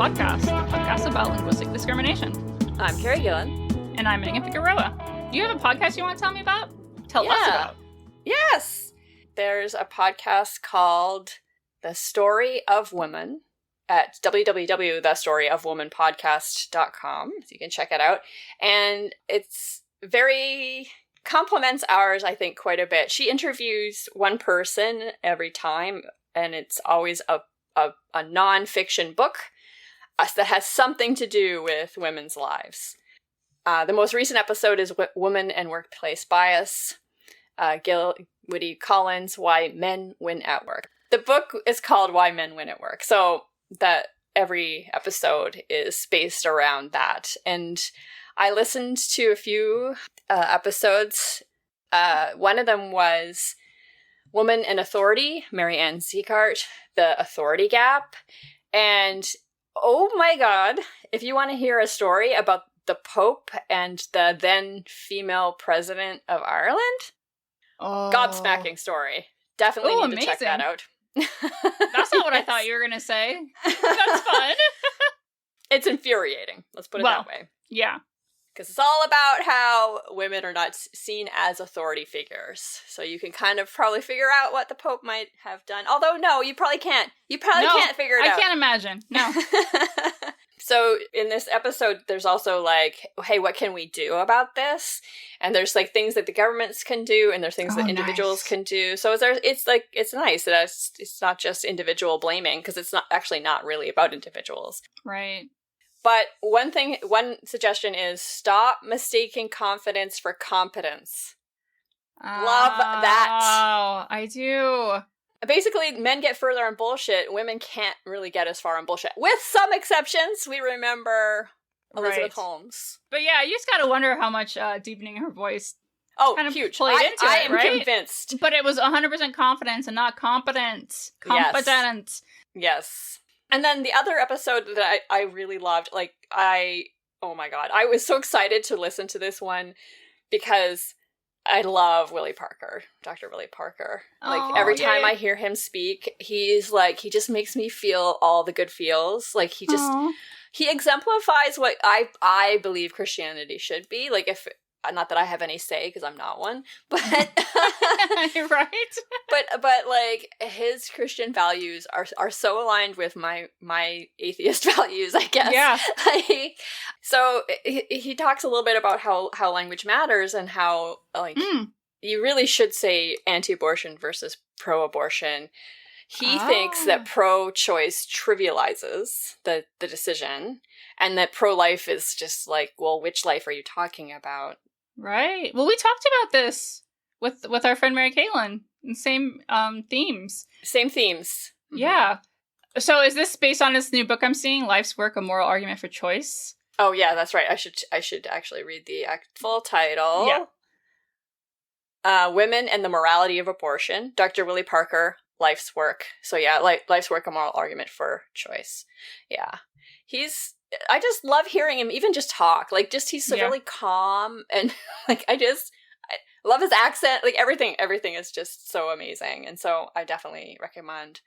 Podcast, the podcast about linguistic discrimination. I'm Carrie Gillen. And I'm Megan Figueroa. You have a podcast you want to tell me about? Tell us about. Yes! There's a podcast called The Story of Women at www.thestoryofwomanpodcast.com, so you can check it out. And it's very... complements ours, I think, quite a bit. She interviews one person every time, and it's always a non-fiction book that has something to do with women's lives. The most recent episode is Women and Workplace Bias. Gil Whitty Collins, Why Men Win at Work. The book is called Why Men Win at Work, so that every episode is based around that. And I listened to a few episodes. One of them was Woman and Authority, Mary Ann Sieghart, The Authority Gap. And oh my God, if you want to hear a story about the Pope and the then female president of Ireland, gobsmacking story. Definitely need to check that out. That's not what I thought you were going to say. That's fun. It's infuriating. Let's put it that way. Yeah. Because it's all about how women are not seen as authority figures. So you can kind of probably figure out what the Pope might have done. Although, no, you probably can't. You probably can't figure it out. I can't imagine. No. So in this episode, there's also like, hey, what can we do about this? And there's like things that the governments can do, and there's things that individuals can do. So it's nice that it's not just individual blaming, because it's not really about individuals. Right. But one suggestion is stop mistaking confidence for competence. Love that. Oh, I do. Basically, men get further on bullshit. Women can't really get as far on bullshit. With some exceptions, we remember Elizabeth Holmes. But yeah, you just gotta wonder how much deepening her voice kind of huge. played into I it, am right? convinced. But it was 100% confidence and not competent. Competent. Yes. And then the other episode that I really loved, oh my God, I was so excited to listen to this one because I love Willie Parker, Dr. Willie Parker. Every time I hear him speak, he just makes me feel all the good feels. Like he exemplifies what I believe Christianity should be. Like not that I have any say because I'm not one, but right. But like his Christian values are so aligned with my atheist values, I guess. Yeah. So he talks a little bit about how language matters and how you really should say anti-abortion versus pro-abortion. He thinks that pro-choice trivializes the decision, and that pro-life is just like, well, which life are you talking about? Right. Well, we talked about this with our friend Mary Caitlin. Same themes. Same themes. Mm-hmm. Yeah. So is this based on this new book I'm seeing, Life's Work, A Moral Argument for Choice? Oh, yeah, that's right. I should actually read the full title. Yeah. Women and the Morality of Abortion, Dr. Willie Parker, Life's Work. So yeah, Life's Work, A Moral Argument for Choice. Yeah. I just love hearing him even just talk. He's so really calm, and I love his accent. Everything is just so amazing. And so I definitely recommend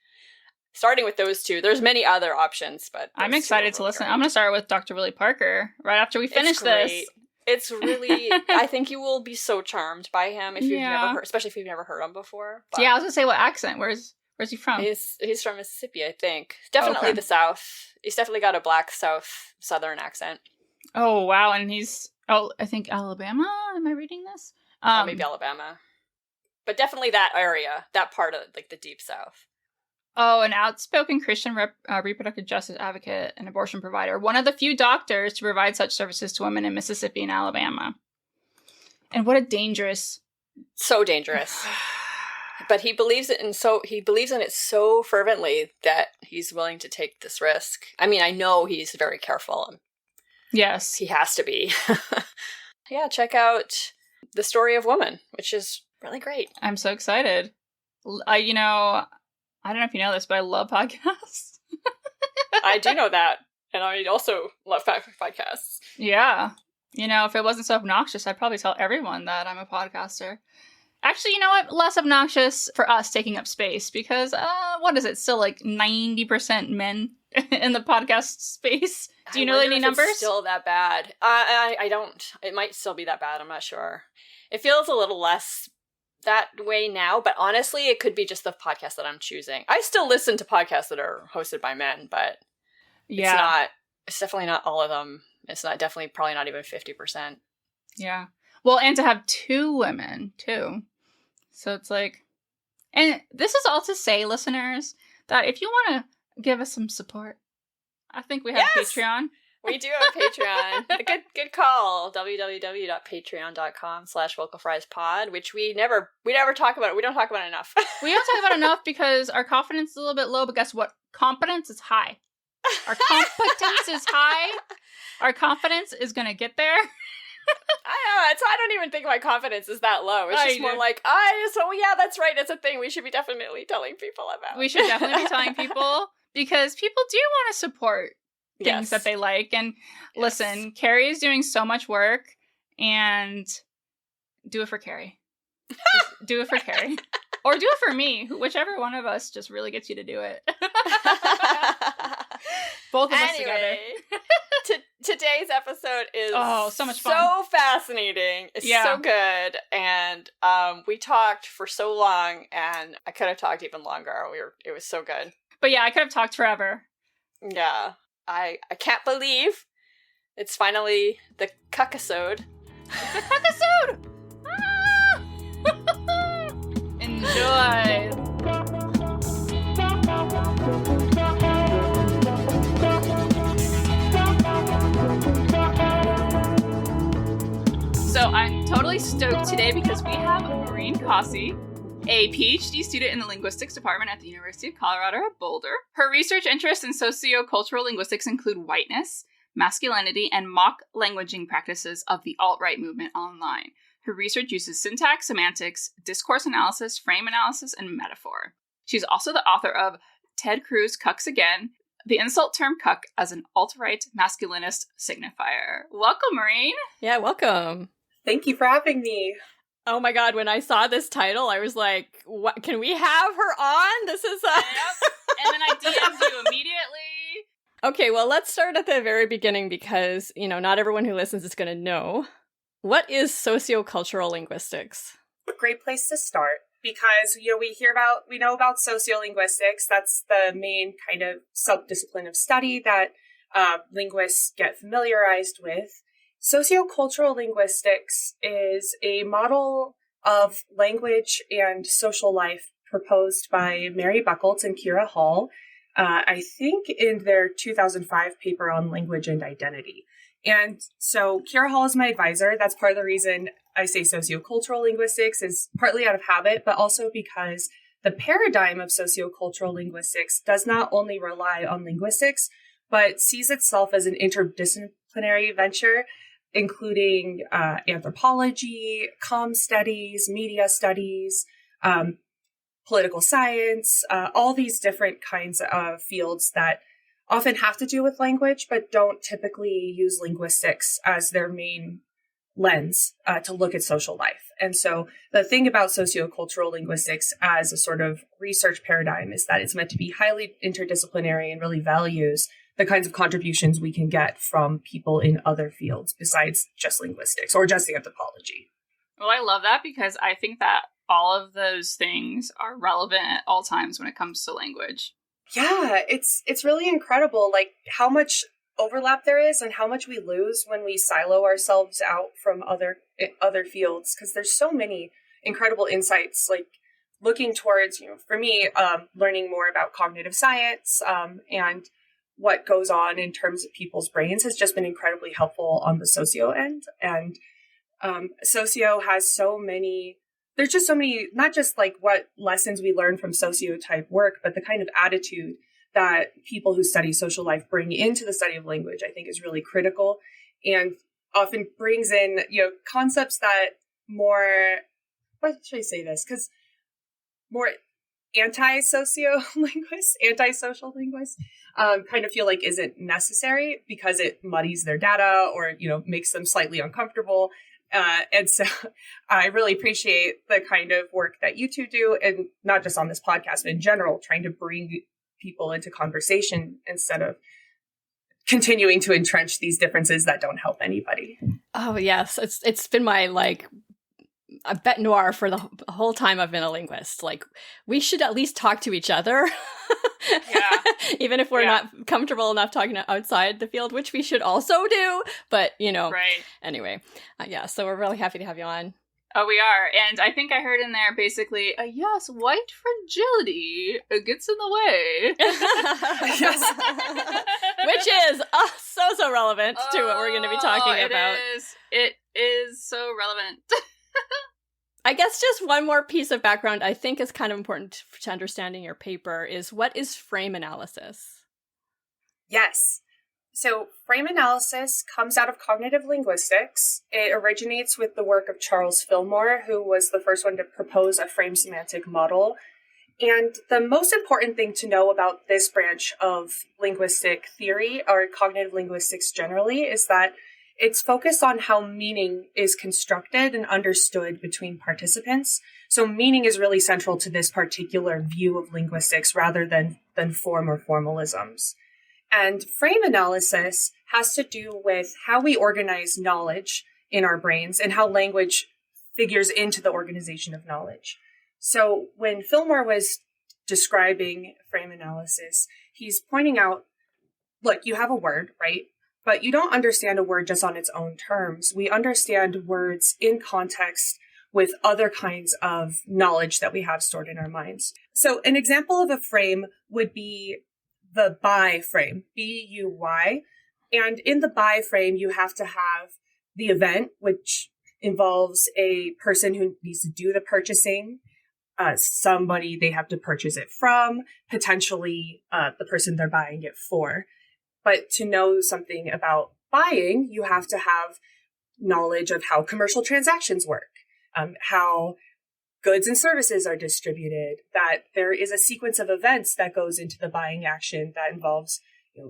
starting with those two. There's many other options, but I'm excited to listen. I'm going to start with Dr. Willie Parker right after we finish this. It's really, I think you will be so charmed by him if you've never heard, especially if you've never heard him before. But yeah, I was going to say, what accent? Where's he from? He's from Mississippi, I think. Definitely the South. He's definitely got a black Southern accent. Oh, wow. And I think Alabama? Am I reading this? Maybe Alabama. But definitely that area, that part of the deep South. Oh, an outspoken Christian reproductive justice advocate and abortion provider. One of the few doctors to provide such services to women in Mississippi and Alabama. And what a dangerous... So dangerous. But he believes in it so fervently that he's willing to take this risk. I mean, I know he's very careful. Yes. He has to be. Yeah, check out The Story of Woman, which is really great. I'm so excited. I don't know if you know this, but I love podcasts. I do know that. And I also love podcasts. Yeah. If it wasn't so obnoxious, I'd probably tell everyone that I'm a podcaster. Actually, you know what? Less obnoxious for us taking up space because, what is it? Still like 90% men in the podcast space. Do you know any numbers? It's still that bad. I don't. It might still be that bad. I'm not sure. It feels a little less that way now, but honestly, it could be just the podcast that I'm choosing. I still listen to podcasts that are hosted by men, but it's definitely not all of them. It's not definitely probably not even 50%. Yeah. Well, and to have 2 women too. So it's like, and this is all to say, listeners, that if you want to give us some support, I think we have Patreon. We do have Patreon. Good call. www.patreon.com/vocalfriespod, which we never talk about it. We don't talk about it enough. We don't talk about it enough because our confidence is a little bit low, but guess what? Competence is high. Our competence is high. Our confidence is going to get there. I don't even think my confidence is that low. It's just more like, that's right. It's a thing we should be definitely telling people about. We should definitely be telling people because people do want to support things that they like. And listen, Carrie is doing so much work, and do it for Carrie. Just do it for Carrie. Or do it for me, whichever one of us just really gets you to do it. Both of us together. Today's episode is so much fun. So fascinating. It's so good. And we talked for so long, and I could have talked even longer. It was so good. But yeah, I could have talked forever. Yeah. I can't believe it's finally the cuckasode. It's the cuckasode! Ah! Enjoy. So I'm totally stoked today because we have Maureen Cossey, a PhD student in the linguistics department at the University of Colorado at Boulder. Her research interests in socio-cultural linguistics include whiteness, masculinity, and mock languaging practices of the alt-right movement online. Her research uses syntax, semantics, discourse analysis, frame analysis, and metaphor. She's also the author of Ted Cruz Cucks Again, the insult term cuck as an alt-right masculinist signifier. Welcome, Maureen. Yeah, welcome. Thank you for having me. Oh my god, when I saw this title, I was like, "What? Can we have her on? This is..." Yep. And then I DM'd you immediately. Okay, well, let's start at the very beginning because, not everyone who listens is going to know. What is sociocultural linguistics? A great place to start because, we know about sociolinguistics. That's the main kind of subdiscipline of study that linguists get familiarized with. Sociocultural linguistics is a model of language and social life proposed by Mary Buckles and Kira Hall, I think in their 2005 paper on language and identity. And so Kira Hall is my advisor. That's part of the reason I say sociocultural linguistics is partly out of habit, but also because the paradigm of sociocultural linguistics does not only rely on linguistics, but sees itself as an interdisciplinary venture, including anthropology, comm studies, media studies, political science, all these different kinds of fields that often have to do with language, but don't typically use linguistics as their main lens to look at social life. And so the thing about sociocultural linguistics as a sort of research paradigm is that it's meant to be highly interdisciplinary and really values the kinds of contributions we can get from people in other fields besides just linguistics or just anthropology. Well, I love that because I think that all of those things are relevant at all times when it comes to language. Yeah, it's really incredible, like how much overlap there is and how much we lose when we silo ourselves out from other fields, because there's so many incredible insights, like looking towards, for me, learning more about cognitive science and what goes on in terms of people's brains has just been incredibly helpful on the socio end. And socio has there's just so many, not just like what lessons we learn from socio type work, but the kind of attitude that people who study social life bring into the study of language, I think is really critical and often brings in, concepts that more, what should I say this? Because more anti-social linguists kind of feel like isn't necessary because it muddies their data or, makes them slightly uncomfortable. And so I really appreciate the kind of work that you two do, and not just on this podcast, but in general, trying to bring people into conversation instead of continuing to entrench these differences that don't help anybody. Oh, yes. It's been my, a bête noire for the whole time I've been a linguist. We should at least talk to each other. Yeah. Even if we're not comfortable enough talking outside the field, which we should also do. But, Right. Anyway. So we're really happy to have you on. Oh, we are. And I think I heard in there basically, yes, white fragility gets in the way. Which is so relevant to what we're going to be talking about. It is so relevant. I guess just one more piece of background I think is kind of important to understanding your paper is, what is frame analysis? Yes. So frame analysis comes out of cognitive linguistics. It originates with the work of Charles Fillmore, who was the first one to propose a frame semantic model. And the most important thing to know about this branch of linguistic theory, or cognitive linguistics generally, is that it's focused on how meaning is constructed and understood between participants. So meaning is really central to this particular view of linguistics rather than form or formalisms. And frame analysis has to do with how we organize knowledge in our brains and how language figures into the organization of knowledge. So when Fillmore was describing frame analysis, he's pointing out, look, you have a word, right? But you don't understand a word just on its own terms. We understand words in context with other kinds of knowledge that we have stored in our minds. So an example of a frame would be the buy frame, B-U-Y. And in the buy frame, you have to have the event, which involves a person who needs to do the purchasing, somebody they have to purchase it from, potentially the person they're buying it for. But to know something about buying, you have to have knowledge of how commercial transactions work, how goods and services are distributed, that there is a sequence of events that goes into the buying action that involves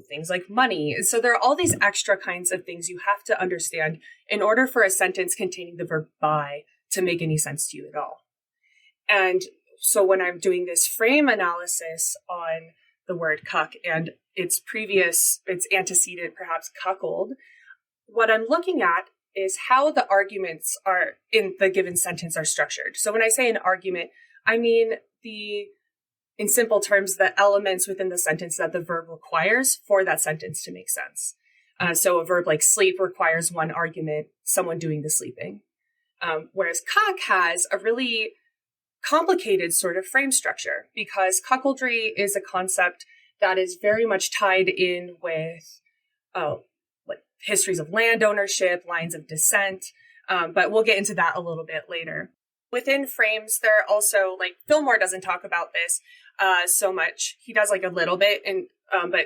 things like money. So there are all these extra kinds of things you have to understand in order for a sentence containing the verb buy to make any sense to you at all. And so when I'm doing this frame analysis on the word cuck and its antecedent, perhaps cuckold, what I'm looking at is how the arguments are in the given sentence are structured. So when I say an argument, I mean in simple terms, the elements within the sentence that the verb requires for that sentence to make sense. So a verb like sleep requires one argument, someone doing the sleeping. Whereas cuck has a really complicated sort of frame structure, because cuckoldry is a concept that is very much tied in with histories of land ownership, lines of descent, but we'll get into that a little bit later. Within frames, there are also, Fillmore doesn't talk about this so much. He does a little bit, and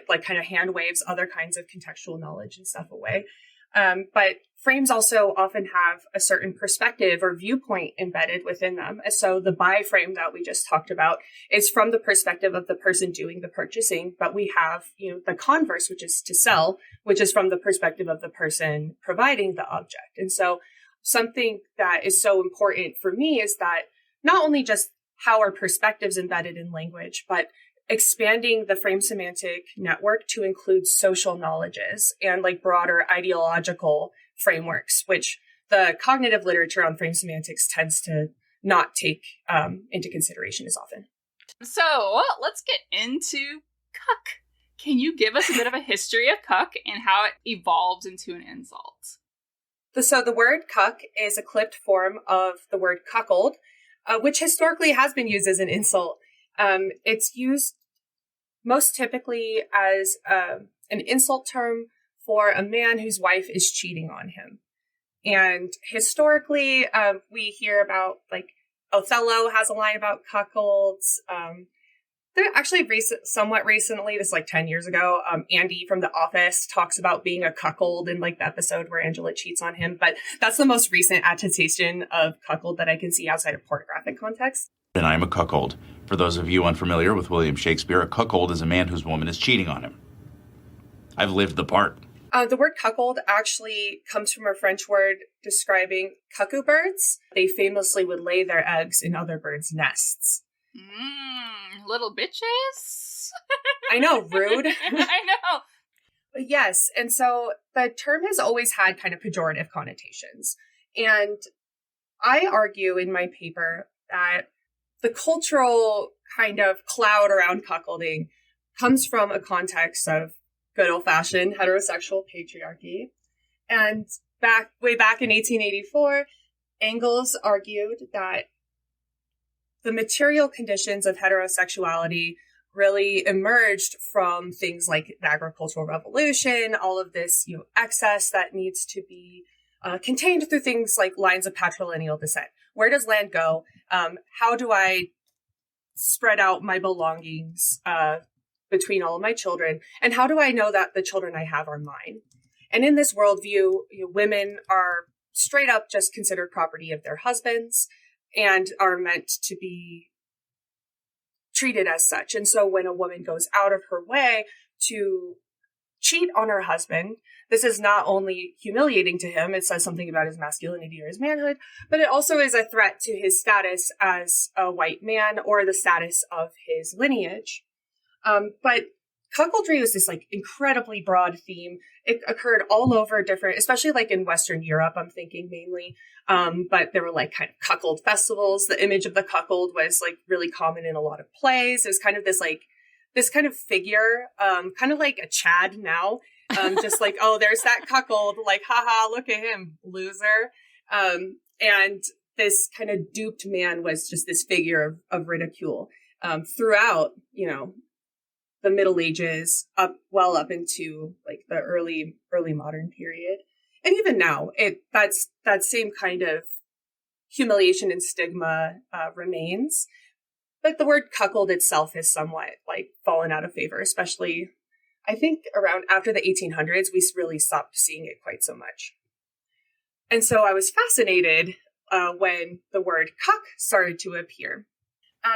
but kind of hand waves other kinds of contextual knowledge and stuff away. But frames also often have a certain perspective or viewpoint embedded within them. So the buy frame that we just talked about is from the perspective of the person doing the purchasing, but we have, the converse, which is to sell, which is from the perspective of the person providing the object. And so something that is so important for me is that not only just how are perspectives embedded in language, but expanding the frame semantic network to include social knowledges and broader ideological frameworks, which the cognitive literature on frame semantics tends to not take into consideration as often. So let's get into cuck. Can you give us a bit of a history of cuck and how it evolved into an insult? So the word cuck is a clipped form of the word cuckold, which historically has been used as an insult. It's used most typically as an insult term for a man whose wife is cheating on him. And historically, we hear about, Othello has a line about cuckolds. There actually somewhat recently, this is 10 years ago, Andy from The Office talks about being a cuckold in the episode where Angela cheats on him. But that's the most recent attestation of cuckold that I can see outside of pornographic context. And I'm a cuckold. For those of you unfamiliar with William Shakespeare, a cuckold is a man whose woman is cheating on him. I've lived the part. The word cuckold actually comes from a French word describing cuckoo birds. They famously would lay their eggs in other birds' nests. Little bitches? I know, rude. I know. But yes, and so the term has always had kind of pejorative connotations. And I argue in my paper that the cultural kind of cloud around cuckolding comes from a context of good old-fashioned heterosexual patriarchy. And way back in 1884, Engels argued that the material conditions of heterosexuality really emerged from things like the agricultural revolution, all of this excess that needs to be contained through things like lines of patrilineal descent. Where does land go? How do I spread out my belongings between all of my children? And how do I know that the children I have are mine? And in this worldview, women are straight up just considered property of their husbands and are meant to be treated as such. And so when a woman goes out of her way to cheat on her husband, this is not only humiliating to him, it says something about his masculinity or his manhood, but it also is a threat to his status as a white man or the status of his lineage. But cuckoldry was this incredibly broad theme. It occurred all over different, especially in Western Europe, I'm thinking mainly. But there were kind of cuckold festivals. The image of the cuckold was really common in a lot of plays. It was kind of this kind of figure, kind of like a Chad now. Just oh, there's that cuckold, haha, look at him, loser. And this kind of duped man was just this figure of ridicule throughout, the Middle Ages well up into the early modern period. And even now, that's that same kind of humiliation and stigma remains. But the word cuckold itself is somewhat fallen out of favor, especially I think around after the 1800s, we really stopped seeing it quite so much. And so I was fascinated when the word cuck started to appear.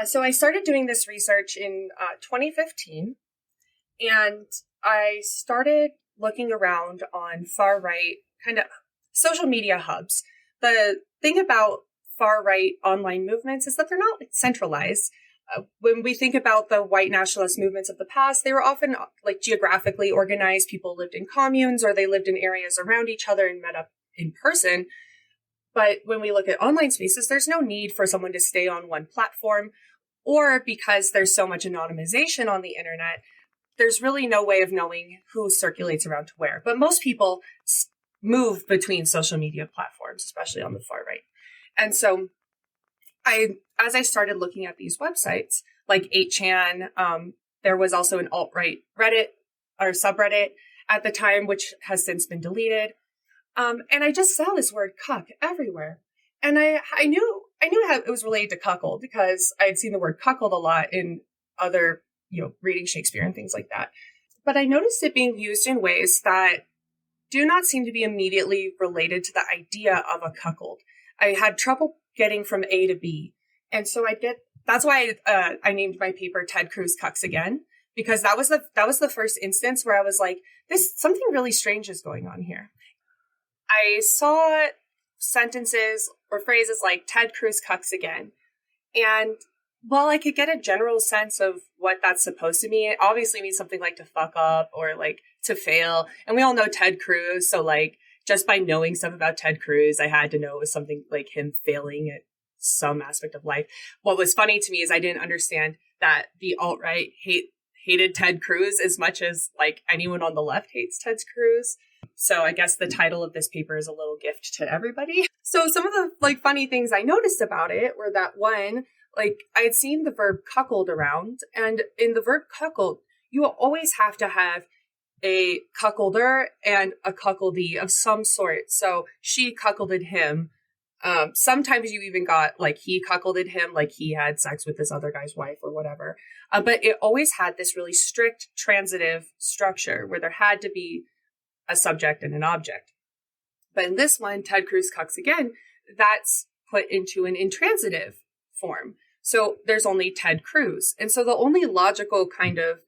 So I started doing this research in 2015, and I started looking around on far-right kind of social media hubs. The thing about far-right online movements is that they're not centralized. When we think about the white nationalist movements of the past, they were often geographically organized. People lived in communes or they lived in areas around each other and met up in person. But when we look at online spaces, there's no need for someone to stay on one platform, or because there's so much anonymization on the internet, there's really no way of knowing who circulates around to where. But most people move between social media platforms, especially on the far right. And so as I started looking at these websites, like 8chan, there was also an alt-right Reddit or subreddit at the time, which has since been deleted. And I just saw this word cuck everywhere. And I knew how it was related to cuckold because I had seen the word cuckold a lot in other, reading Shakespeare and things like that. But I noticed it being used in ways that do not seem to be immediately related to the idea of a cuckold. I had trouble getting from A to B. And so that's why I named my paper Ted Cruz Cucks Again, because that was the first instance where I was like, something really strange is going on here. I saw sentences or phrases like Ted Cruz Cucks Again. And while I could get a general sense of what that's supposed to mean, it obviously means something like to fuck up or to fail. And we all know Ted Cruz. So just by knowing stuff about Ted Cruz, I had to know it was something like him failing at some aspect of life. What was funny to me is I didn't understand that the alt-right hated Ted Cruz as much as anyone on the left hates Ted Cruz. So I guess the title of this paper is a little gift to everybody. So some of the funny things I noticed about it were that one, I had seen the verb cuckold around, and in the verb cuckold, you will always have to have a cuckolder and a cuckoldee of some sort. So she cuckolded him. Sometimes you even got he cuckolded him, he had sex with this other guy's wife or whatever. But it always had this really strict transitive structure where there had to be a subject and an object. But in this one, Ted Cruz Cucks Again, that's put into an intransitive form. So there's only Ted Cruz. And so the only logical kind of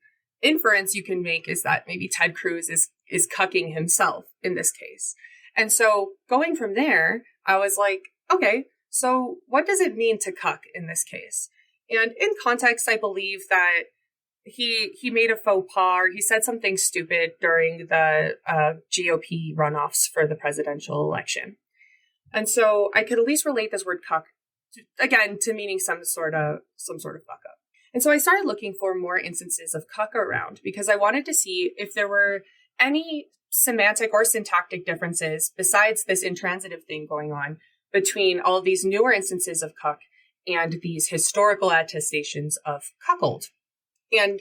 inference you can make is that maybe Ted Cruz is is cucking himself in this case. And so going from there, I was like, okay, so what does it mean to cuck in this case? And in context, I believe that he made a faux pas, or he said something stupid during the GOP runoffs for the presidential election. And so I could at least relate this word cuck again to meaning some sort of fuck up. And so I started looking for more instances of cuck around because I wanted to see if there were any semantic or syntactic differences besides this intransitive thing going on between all of these newer instances of cuck and these historical attestations of cuckold. And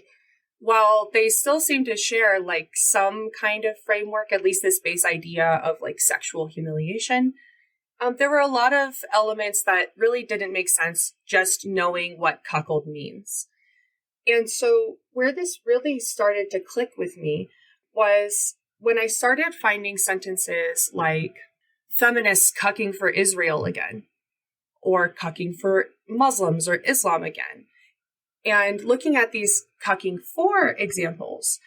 while they still seem to share like some kind of framework, at least this base idea of like sexual humiliation, there were a lot of elements that really didn't make sense just knowing what cuckold means. And so where this really started to click with me was when I started finding sentences like feminists cucking for Israel again, or cucking for Muslims or Islam again. And looking at these cucking for examples,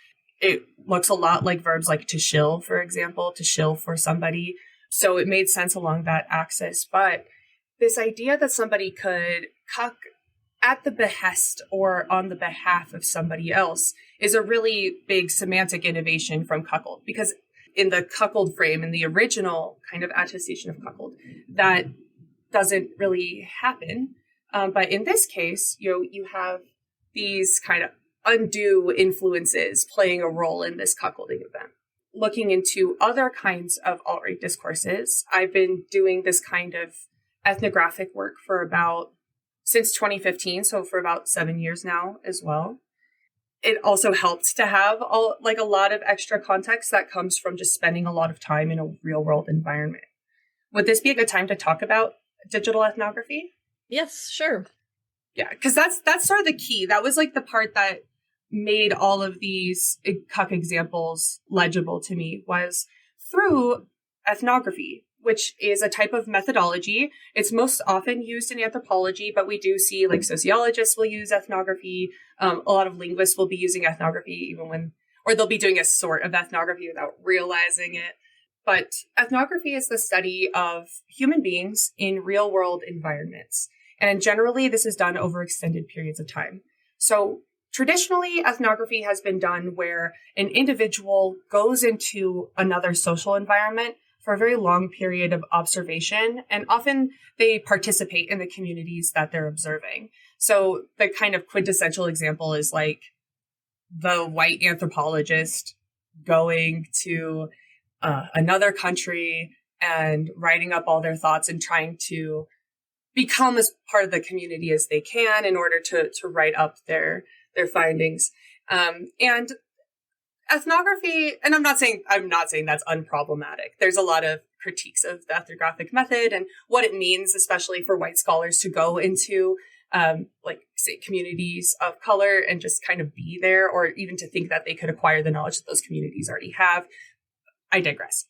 it looks a lot like verbs like to shill, for example, to shill for somebody. So it made sense along that axis. But this idea that somebody could cuck at the behest or on the behalf of somebody else is a really big semantic innovation from cuckold, because in the cuckold frame, in the original kind of attestation of cuckold, that doesn't really happen. But in this case, you have these kind of undue influences playing a role in this cuckolding event. Looking into other kinds of alt-right discourses, I've been doing this kind of ethnographic work since 2015, so for about 7 years now as well. It also helped to have a lot of extra context that comes from just spending a lot of time in a real world environment. Would this be a good time to talk about digital ethnography? Yes, sure. Yeah, because that's sort of the key. That was like the part that made all of these cuck examples legible to me, was through ethnography, which is a type of methodology. It's most often used in anthropology, but we do see like sociologists will use ethnography. A lot of linguists will be using ethnography or they'll be doing a sort of ethnography without realizing it. But ethnography is the study of human beings in real world environments. And generally, this is done over extended periods of time. So traditionally, ethnography has been done where an individual goes into another social environment for a very long period of observation, and often they participate in the communities that they're observing. So the kind of quintessential example is like the white anthropologist going to another country and writing up all their thoughts and trying to become as part of the community as they can in order to write up their findings. And ethnography, and I'm not saying that's unproblematic. There's a lot of critiques of the ethnographic method and what it means, especially for white scholars to go into say communities of color and just kind of be there, or even to think that they could acquire the knowledge that those communities already have. I digress.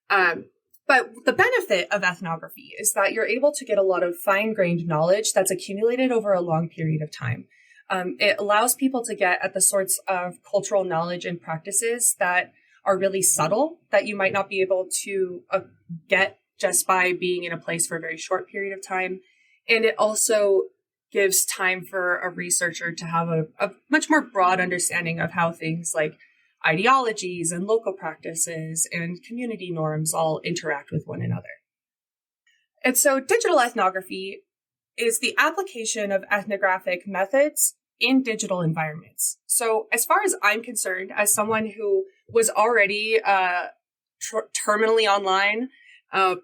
But the benefit of ethnography is that you're able to get a lot of fine-grained knowledge that's accumulated over a long period of time. It allows people to get at the sorts of cultural knowledge and practices that are really subtle, that you might not be able to get just by being in a place for a very short period of time. And it also gives time for a researcher to have a much more broad understanding of how things like ideologies and local practices and community norms all interact with one another. And so digital ethnography is the application of ethnographic methods in digital environments. So as far as I'm concerned, as someone who was already terminally online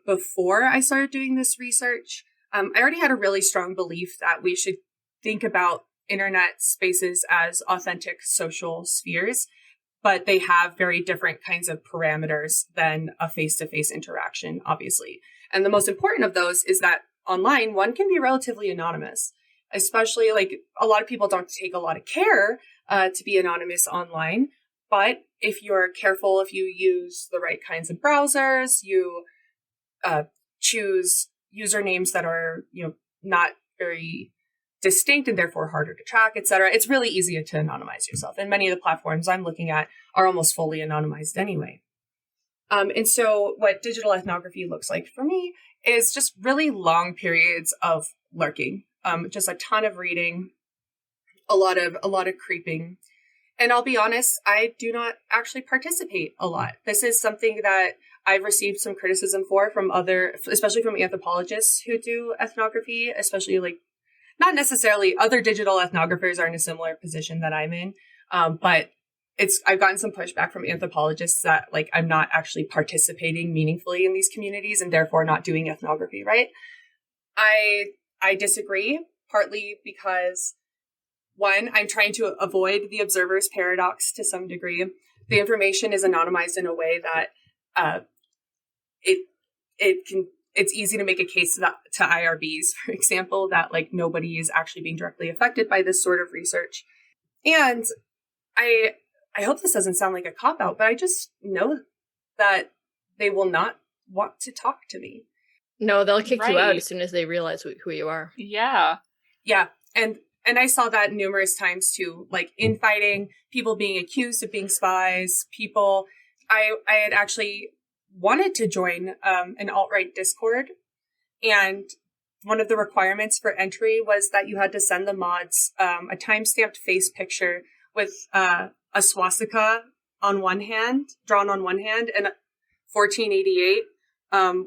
before I started doing this research, I already had a really strong belief that we should think about internet spaces as authentic social spheres, but they have very different kinds of parameters than a face-to-face interaction, obviously. And the most important of those is that online, one can be relatively anonymous, especially like a lot of people don't take a lot of care to be anonymous online. But if you're careful, if you use the right kinds of browsers, you choose usernames that are, not very distinct and therefore harder to track, etc. It's really easy to anonymize yourself. And many of the platforms I'm looking at are almost fully anonymized anyway. And so what digital ethnography looks like for me is just really long periods of lurking, just a ton of reading, a lot of creeping. And I'll be honest, I do not actually participate a lot. This is something that I've received some criticism for from especially from anthropologists who do ethnography, especially like, not necessarily other digital ethnographers are in a similar position that I'm in, but I've gotten some pushback from anthropologists that like I'm not actually participating meaningfully in these communities and therefore not doing ethnography, right? I disagree, partly because one, I'm trying to avoid the observer's paradox to some degree. The information is anonymized in a way that it's easy to make a case to IRBs, for example, that like nobody is actually being directly affected by this sort of research. And I hope this doesn't sound like a cop-out, but I just know that they will not want to talk to me. No, they'll kick you out as soon as they realize who you are. Yeah. Yeah. And I saw that numerous times too, like infighting, people being accused of being spies, I had actually wanted to join an alt-right Discord, and one of the requirements for entry was that you had to send the mods a time-stamped face picture with a swastika on one hand, drawn on one hand, and 1488,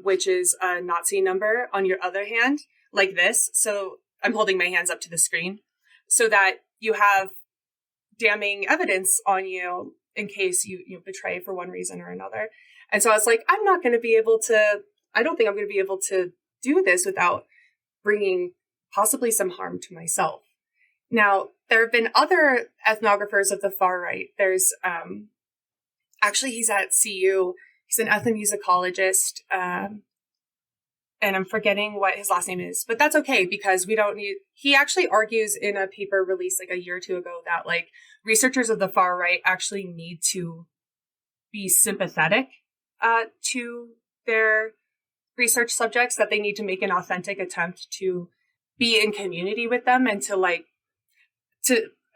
which is a Nazi number, on your other hand, like this. So I'm holding my hands up to the screen so that you have damning evidence on you in case you betray for one reason or another. And so I was like, I don't think I'm going to be able to do this without bringing possibly some harm to myself. Now, there have been other ethnographers of the far right. There's, actually, he's at CU. He's an ethnomusicologist. And I'm forgetting what his last name is, but that's okay because he actually argues in a paper released like a year or two ago that like researchers of the far right actually need to be sympathetic to their research subjects, that they need to make an authentic attempt to be in community with them and to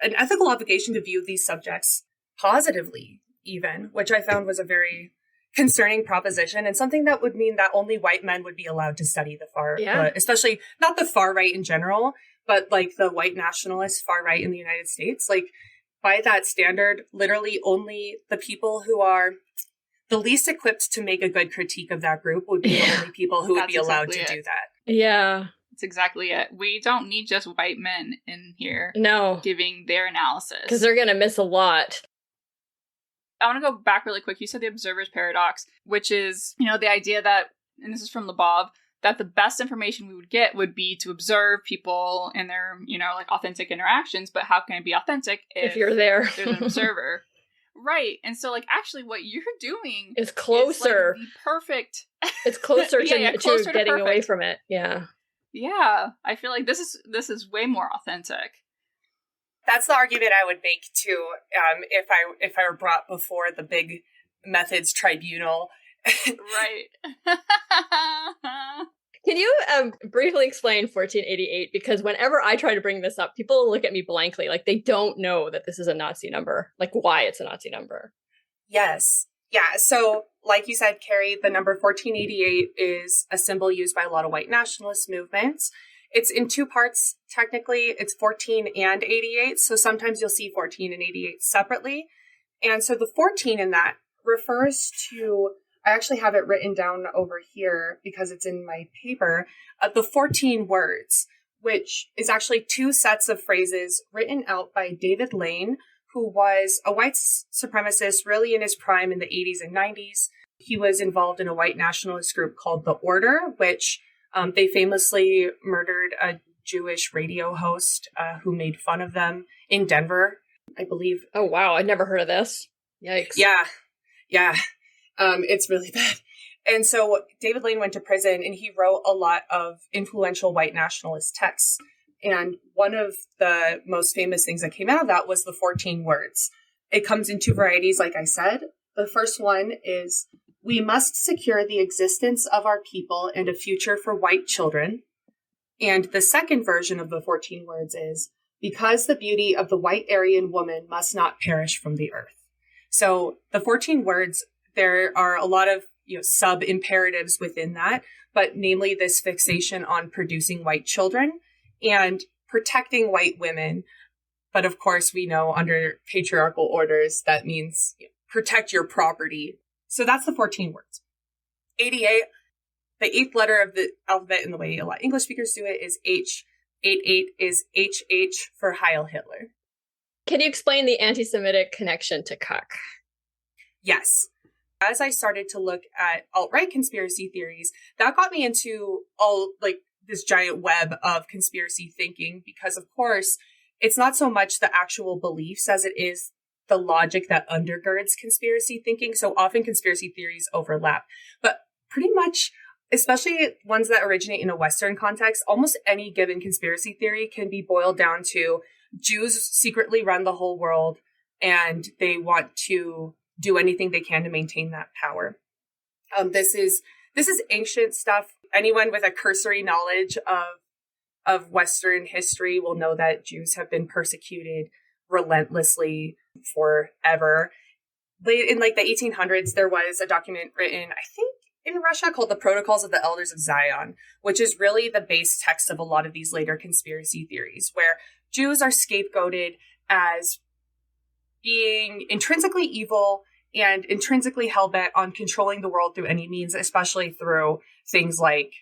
an ethical obligation to view these subjects positively even, which I found was a very concerning proposition and something that would mean that only white men would be allowed to study especially not the far right in general, but like the white nationalist far right in the United States. Like by that standard, literally only the people who are the least equipped to make a good critique of that group would be the only people who would be allowed to do that. Yeah. That's exactly it. We don't need just white men in here giving their analysis. Because they're going to miss a lot. I want to go back really quick. You said the observer's paradox, which is, the idea that, and this is from Labov, that the best information we would get would be to observe people in their, like authentic interactions. But how can it be authentic if you're there? There's an observer. Right. And so like actually what you're doing is closer. Is, like, the perfect. It's closer to closer getting away from it. Yeah. Yeah. I feel like this is way more authentic. That's the argument I would make too, if I were brought before the big methods tribunal. Right. Can you briefly explain 1488? Because whenever I try to bring this up, people look at me blankly, like they don't know that this is a Nazi number, like why it's a Nazi number. Yes. Yeah. So like you said, Carrie, the number 1488 is a symbol used by a lot of white nationalist movements. It's in two parts, technically. It's 14 and 88. So sometimes you'll see 14 and 88 separately. And so the 14 in that refers to, I actually have it written down over here because it's in my paper, the 14 words, which is actually two sets of phrases written out by David Lane, who was a white supremacist really in his prime in the 80s and 90s. He was involved in a white nationalist group called The Order, which they famously murdered a Jewish radio host who made fun of them in Denver, I believe. Oh, wow. I'd never heard of this. Yikes. Yeah. It's really bad. And so David Lane went to prison and he wrote a lot of influential white nationalist texts. And one of the most famous things that came out of that was the 14 words. It comes in two varieties, like I said. The first one is, "We must secure the existence of our people and a future for white children." And the second version of the 14 words is, because the beauty of the white Aryan woman must not perish from the earth. So the 14 words, there are a lot of sub imperatives within that, but namely this fixation on producing white children and protecting white women. But of course, we know under patriarchal orders, that means protect your property. So that's the 14 words. 88, the eighth letter of the alphabet in the way a lot of English speakers do it is H. 88 is HH for Heil Hitler. Can you explain the anti-Semitic connection to cuck? Yes. As I started to look at alt-right conspiracy theories, that got me into all this giant web of conspiracy thinking, because of course, it's not so much the actual beliefs as it is the logic that undergirds conspiracy thinking. So often conspiracy theories overlap, but pretty much, especially ones that originate in a Western context, almost any given conspiracy theory can be boiled down to Jews secretly run the whole world and they want to do anything they can to maintain that power. This is ancient stuff. Anyone with a cursory knowledge of Western history will know that Jews have been persecuted relentlessly forever. In the 1800s, there was a document written, I think, in Russia called the Protocols of the Elders of Zion, which is really the base text of a lot of these later conspiracy theories, where Jews are scapegoated as being intrinsically evil and intrinsically hell-bent on controlling the world through any means, especially through things like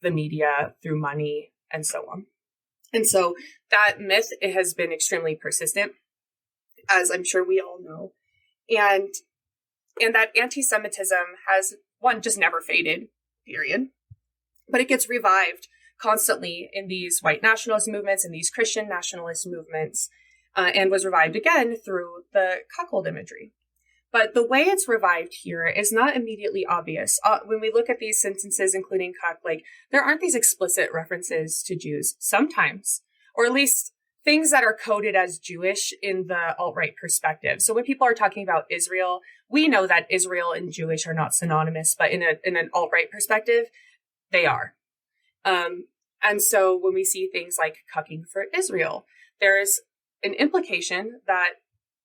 the media, through money, and so on. And so that myth, it has been extremely persistent, as I'm sure we all know. And that anti-Semitism has, one, just never faded, period. But it gets revived constantly in these white nationalist movements and these Christian nationalist movements, and was revived again through the cuckold imagery. But the way it's revived here is not immediately obvious. When we look at these sentences, including cuck, there aren't these explicit references to Jews sometimes, or at least things that are coded as Jewish in the alt-right perspective. So when people are talking about Israel, we know that Israel and Jewish are not synonymous, but in an alt-right perspective, they are. And so when we see things like cucking for Israel, there's an implication that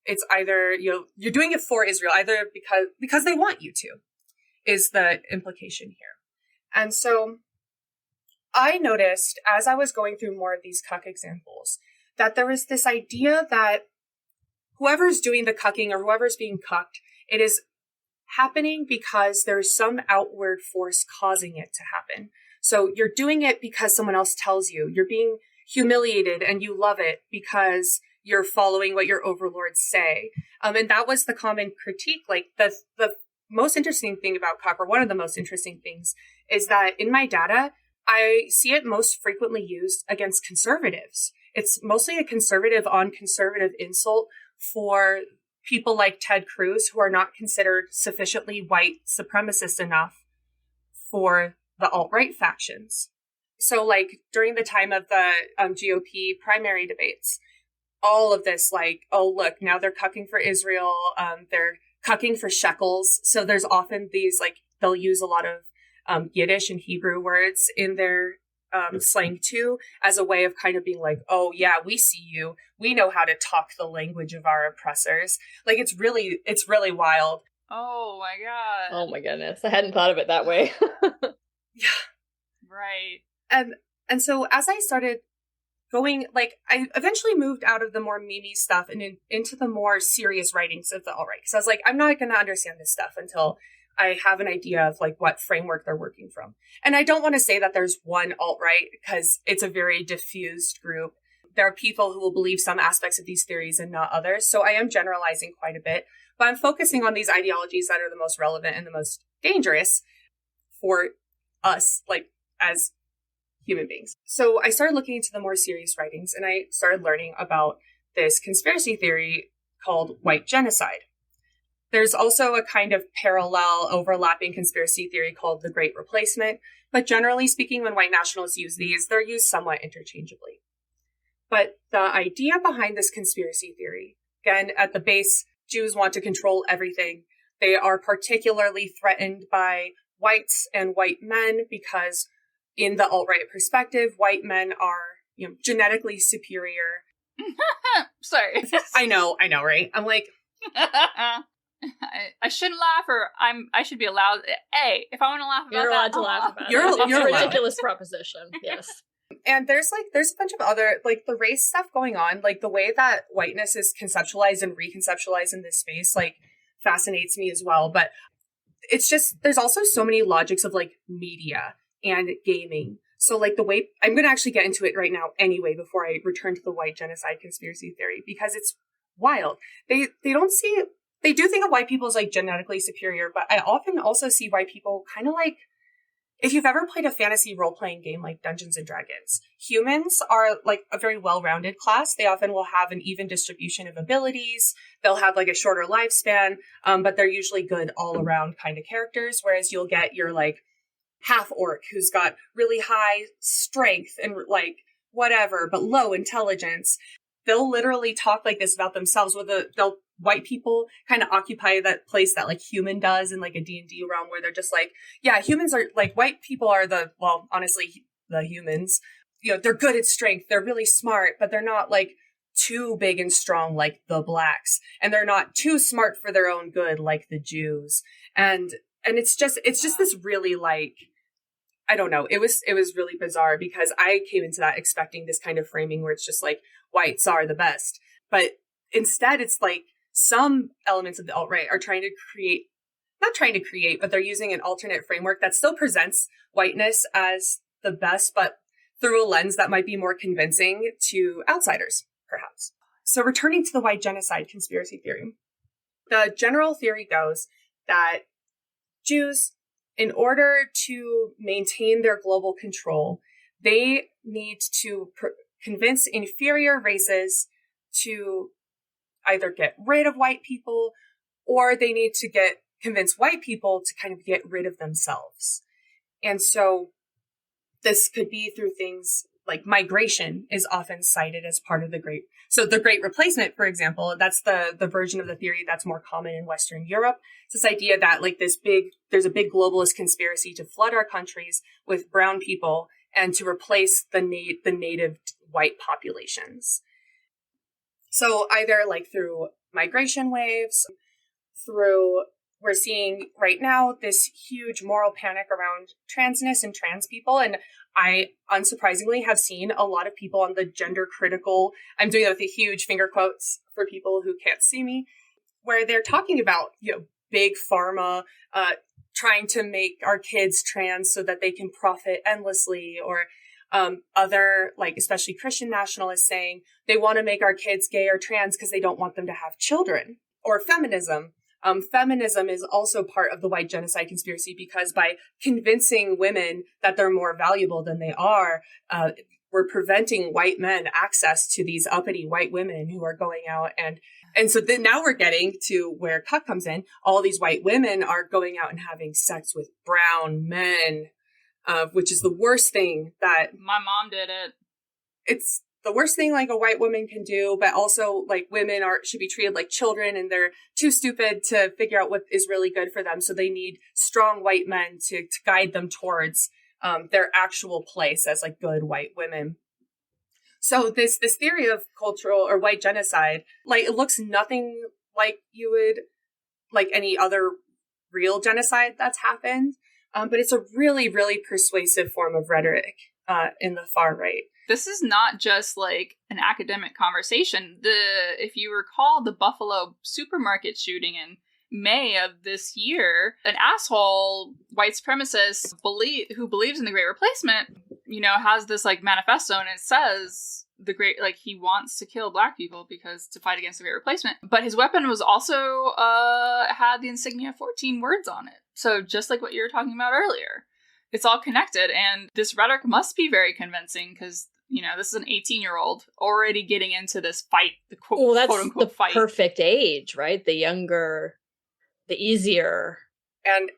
it's either, you're doing it for Israel, either because they want you to, is the implication here. And so I noticed as I was going through more of these cuck examples, that there is this idea that whoever's doing the cucking or whoever's being cucked, it is happening because there's some outward force causing it to happen. So you're doing it because someone else tells you. You're being humiliated and you love it because you're following what your overlords say. And that was the common critique. The most interesting thing about cuck, or one of the most interesting things, is that in my data, I see it most frequently used against conservatives. It's mostly a conservative on conservative insult for people like Ted Cruz, who are not considered sufficiently white supremacist enough for the alt-right factions. So during the time of the GOP primary debates, all of this, oh, look, now they're cucking for Israel. They're cucking for shekels. So there's often these, they'll use a lot of Yiddish and Hebrew words in their slang too, as a way of kind of being oh yeah, we see you. We know how to talk the language of our oppressors. It's really wild. Oh my God. Oh my goodness. I hadn't thought of it that way. Yeah. Right. And so as I started going, I eventually moved out of the more memey stuff and into the more serious writings of the alt-right. Because I was I'm not going to understand this stuff until I have an idea of what framework they're working from. And I don't want to say that there's one alt-right, because it's a very diffused group. There are people who will believe some aspects of these theories and not others. So I am generalizing quite a bit, but I'm focusing on these ideologies that are the most relevant and the most dangerous for us, as human beings. So I started looking into the more serious writings, and I started learning about this conspiracy theory called white genocide. There's also a kind of parallel overlapping conspiracy theory called the Great Replacement, but generally speaking, when white nationalists use these, they're used somewhat interchangeably. But the idea behind this conspiracy theory, again, at the base, Jews want to control everything. They are particularly threatened by whites and white men because in the alt-right perspective, white men are, genetically superior. Sorry. I know, right? I'm like, I shouldn't laugh, or I should be allowed. Hey, if I want to laugh about You're allowed to laugh about You're it. It's a allowed. ridiculous proposition. Yes. And there's a bunch of other, like, the race stuff going on, like the way that whiteness is conceptualized and reconceptualized in this space, like, fascinates me as well. But it's just, there's also so many logics of, like, media and gaming. So, like, the way, I'm going to actually get into it right now anyway, before I return to the white genocide conspiracy theory, because it's wild. They do think of white people as, like, genetically superior, but I often also see white people kind of like, if you've ever played a fantasy role-playing game like Dungeons and Dragons, humans are, like, a very well-rounded class. They often will have an even distribution of abilities. They'll have, like, a shorter lifespan, but they're usually good all-around kind of characters, whereas you'll get your, like, half-orc who's got really high strength and, like, whatever, but low intelligence. They'll literally talk like this about themselves, white people kind of occupy that place that, like, human does in, like, a D&D realm, where they're just like, yeah, humans are, like, white people are honestly, the humans, they're good at strength. They're really smart, but they're not, like, too big and strong like the blacks. And they're not too smart for their own good like the Jews. And it's just this really, like, I don't know. It was really bizarre, because I came into that expecting this kind of framing where it's just like, whites are the best. But instead, it's like, some elements of the alt-right are not trying to create, but they're using an alternate framework that still presents whiteness as the best, but through a lens that might be more convincing to outsiders, perhaps. So returning to the white genocide conspiracy theory, the general theory goes that Jews, in order to maintain their global control, they need to convince inferior races to either get rid of white people, or they need to convince white people to kind of get rid of themselves. And so this could be through things like migration is often cited as part of the Great Replacement, for example. That's the version of the theory that's more common in Western Europe. It's this idea that, like, there's a big globalist conspiracy to flood our countries with brown people and to replace the native white populations. So either, like, through migration waves, we're seeing right now this huge moral panic around transness and trans people. And I, unsurprisingly, have seen a lot of people on the gender critical, I'm doing that with the huge finger quotes for people who can't see me, where they're talking about, big pharma, trying to make our kids trans so that they can profit endlessly, or other, like, especially Christian nationalists saying they want to make our kids gay or trans because they don't want them to have children. Or feminism. Feminism is also part of the white genocide conspiracy, because by convincing women that they're more valuable than they are, we're preventing white men access to these uppity white women who are going out. And so then now we're getting to where Cuck comes in. All these white women are going out and having sex with brown men, which is the worst thing that... My mom did it. It's the worst thing, like, a white woman can do, but also, like, women should be treated like children, and they're too stupid to figure out what is really good for them. So they need strong white men to guide them towards their actual place as, like, good white women. So this theory of cultural or white genocide, like, it looks nothing like like any other real genocide that's happened. But it's a really, really persuasive form of rhetoric in the far right. This is not just, like, an academic conversation. If you recall the Buffalo supermarket shooting in May of this year, an asshole white supremacist who believes in the Great Replacement, has this, like, manifesto, and it says he wants to kill black people to fight against the Great Replacement. But his weapon was also had the insignia 14 words on it. So just like what you were talking about earlier, it's all connected, and this rhetoric must be very convincing, because this is an 18-year-old already getting into this fight, the quote-unquote fight. Perfect age, right? The younger, the easier. And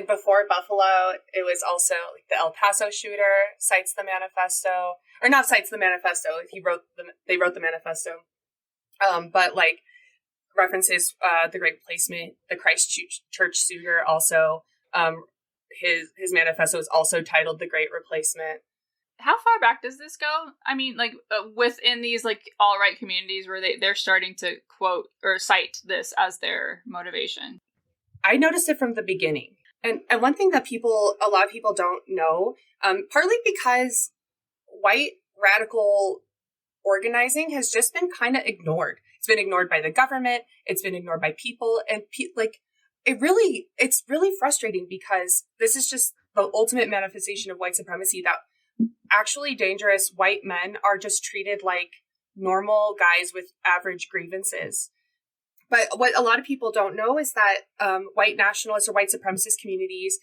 before Buffalo, it was also, like, the El Paso shooter cites the manifesto, or not cites the manifesto. They wrote the manifesto, but, like, references the Great Replacement. The Christchurch shooter also his manifesto is also titled The Great Replacement. How far back does this go? I mean, like within these like alt-right communities where they're starting to quote or cite this as their motivation. I noticed it from the beginning. And one thing that a lot of people don't know, partly because white radical organizing has just been kind of ignored. It's been ignored by the government. It's been ignored by people. And it's really frustrating because this is just the ultimate manifestation of white supremacy, that actually dangerous white men are just treated like normal guys with average grievances. But what a lot of people don't know is that white nationalists or white supremacist communities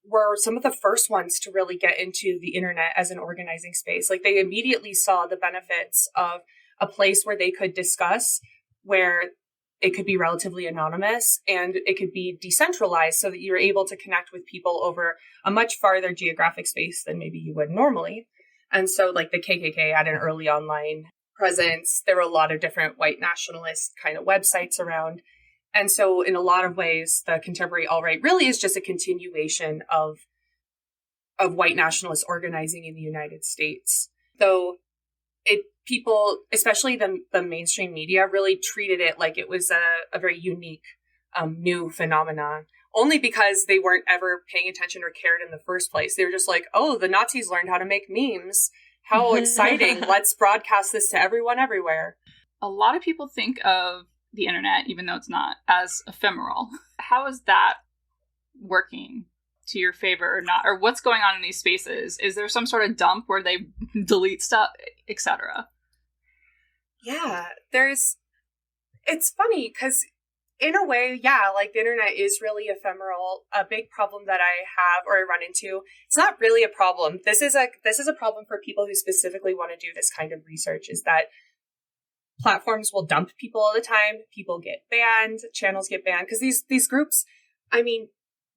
were some of the first ones to really get into the internet as an organizing space. Like, they immediately saw the benefits of a place where they could discuss, where it could be relatively anonymous and it could be decentralized so that you're able to connect with people over a much farther geographic space than maybe you would normally. And so like the KKK had an early online presence. There were a lot of different white nationalist kind of websites around. And so in a lot of ways, the contemporary alt-right really is just a continuation of white nationalist organizing in the United States. Though people, especially the mainstream media, really treated it like it was a very unique, new phenomenon, only because they weren't ever paying attention or cared in the first place. They were just like, oh, the Nazis learned how to make memes. How exciting. Let's broadcast this to everyone everywhere. A lot of people think of the internet, even though it's not, as ephemeral. How is that working to your favor or not? Or what's going on in these spaces? Is there some sort of dump where they delete stuff, etc.? Yeah, it's funny because in a way, yeah, like the internet is really ephemeral. A big problem that I have or I run into, it's not really a problem. This is a problem for people who specifically want to do this kind of research, is that platforms will dump people all the time. People get banned, channels get banned because these groups, I mean,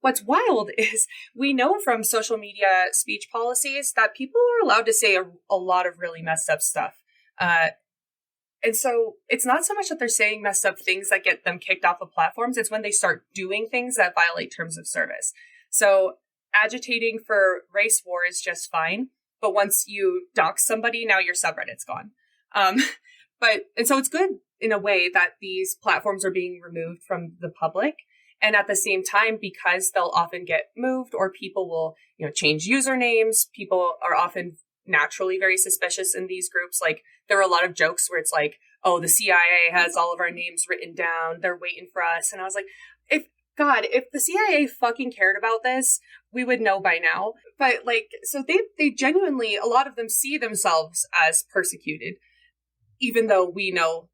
what's wild is we know from social media speech policies that people are allowed to say a lot of really messed up stuff. And so it's not so much that they're saying messed up things that get them kicked off of platforms. It's when they start doing things that violate terms of service. So agitating for race war is just fine. But once you dox somebody, now your subreddit's gone. And so it's good in a way that these platforms are being removed from the public. And at the same time, because they'll often get moved or people will, change usernames, people are often naturally very suspicious in these groups. Like, there are a lot of jokes where it's like, oh, the CIA has all of our names written down. They're waiting for us. And I was like, if the CIA fucking cared about this, we would know by now. But so they genuinely, a lot of them see themselves as persecuted, even though we know,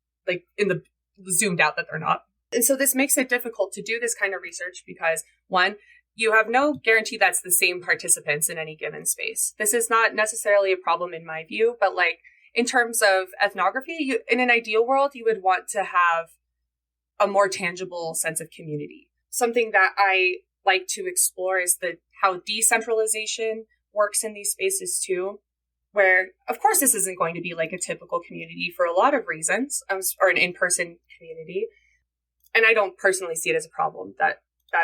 in the zoomed out, that they're not. And so this makes it difficult to do this kind of research because, one, you have no guarantee that's the same participants in any given space. This is not necessarily a problem in my view, but in terms of ethnography, in an ideal world, you would want to have a more tangible sense of community. Something that I like to explore is how decentralization works in these spaces too, where, of course, this isn't going to be like a typical community for a lot of reasons, or an in-person community. And I don't personally see it as a problem that